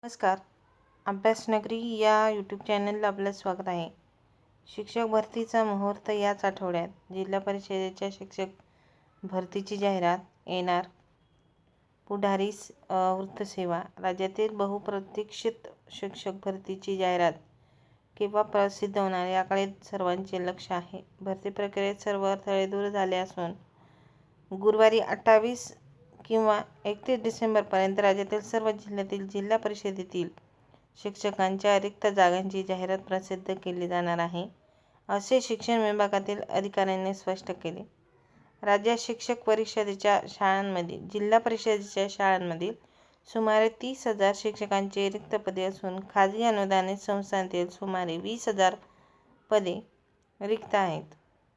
नमस्कार. अभ्यासनगरी या यूट्यूब चॅनलला आपलं स्वागत आहे. शिक्षक भरतीचा मुहूर्त याच आठवड्यात. जिल्हा परिषदेच्या शिक्षक भरतीची जाहिरात येणार. पुढारी वृत्तसेवा. राज्यातील बहुप्रतीक्षित शिक्षक भरतीची जाहिरात केव्हा प्रसिद्ध होणार याकडे सर्वांचे लक्ष आहे. भरती प्रक्रियेत सर्व अडथळे दूर झाले असून गुरुवारी 28 किंवा 31 डिसेंबरपर्यंत राज्यातील सर्व जिल्ह्यातील जिल्हा परिषदेतील शिक्षकांच्या रिक्त जागांची जाहिरात प्रसिद्ध केली जाणार आहे, असे शिक्षण विभागातील अधिकाऱ्यांनी स्पष्ट केले. राज्यात शिक्षक परिषदेच्या शाळांमध्ये जिल्हा परिषदेच्या शाळांमधील सुमारे 30,000 शिक्षकांची रिक्त पदे असून खाजगी अनुदानित संस्थांतील सुमारे 20,000 पदे रिक्त आहेत.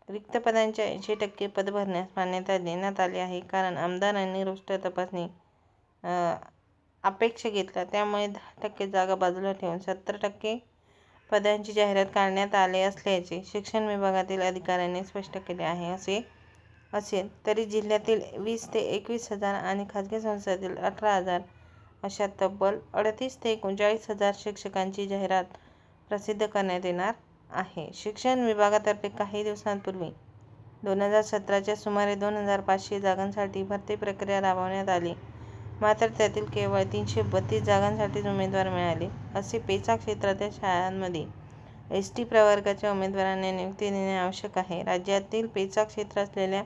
रिक्त पदांच्या 80% पद भरण्यास मान्यता देण्यात आली आहे. कारण आमदारांनी रोस्टर तपासणी अपेक्षा घेतला, त्यामुळे 10% जागा बाजूला ठेवून 70% पदांची जाहिरात काढण्यात आली असल्याचे शिक्षण विभागातील अधिकाऱ्यांनी स्पष्ट केले आहे. असे असेल तरी जिल्ह्यातील 20 ते 21,000 आणि खाजगी संस्थांतील 18,000 अशा तब्बल 38 ते 39,000 शिक्षकांची जाहिरात प्रसिद्ध करण्यात येणार आहे. शिक्षण विभागातर्फे काही दिवसांपूर्वी 2017च्या सुमारे 2,500 जागांसाठी भरती प्रक्रिया राबवण्यात आली. मात्र त्यातील केवळ 332 जागांसाठीच उमेदवार मिळाले. असे पेचा क्षेत्रातील शाळांमध्ये एसटी प्रवर्गाच्या उमेदवारांना नियुक्ती देणे आवश्यक आहे. राज्यातील पेचा क्षेत्र असलेल्या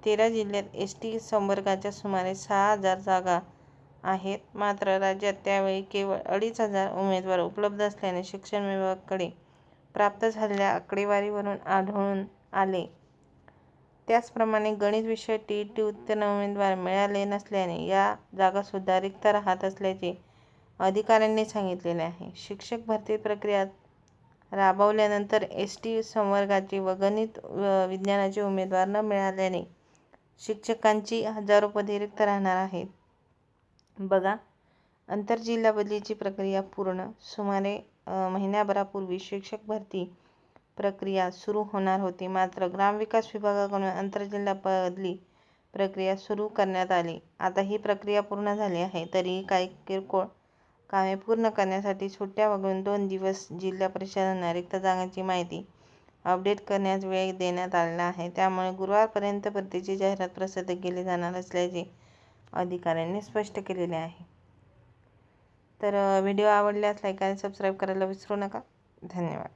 13 जिल्ह्यात एसटी संवर्गाच्या सुमारे 6,000 जागा आहेत. मात्र राज्यात त्यावेळी केवळ 2,500 उमेदवार उपलब्ध असल्याने शिक्षण विभागाकडे प्राप्त झालेल्या आकडेवारीवरून आढळून आले. त्याचप्रमाणे गणित विषयात टीईटी उत्तीर्ण उमेदवार मिळाले नसल्याने या जागासुद्धा रिक्त राहत असल्याचे अधिकाऱ्यांनी सांगितलेले आहे. शिक्षक भरती प्रक्रिया राबवल्यानंतर एसटी संवर्गाचे व गणित विज्ञानाचे उमेदवार न मिळाल्याने शिक्षकांची हजारो पदे रिक्त राहणार आहेत. बघा, आंतरजिल्हा बदलीची प्रक्रिया पूर्ण. सुमारे महिन्याभरापूर्वी शिक्षक भरती प्रक्रिया सुरू होणार होती. मात्र ग्रामविकास विभागाकडून आंतरजिल्हा बदली प्रक्रिया सुरू करण्यात आली. आता ही प्रक्रिया पूर्ण झाली आहे. तरीही काही किरकोळ कामे पूर्ण करण्यासाठी सुट्ट्या वगळून 2 दिवस जिल्हा परिषदांना रिक्त जागांची माहिती अपडेट करण्यास वेळ देण्यात आलेला आहे. त्यामुळे गुरुवारपर्यंत भरतीची जाहिरात प्रसिद्ध केली जाणार असल्याचे अधिकाऱ्यांनी स्पष्ट केलेले आहे. तर व्हिडिओ आवडल्यास लाईक आणि सबस्क्राईब करायला विसरू नका. धन्यवाद.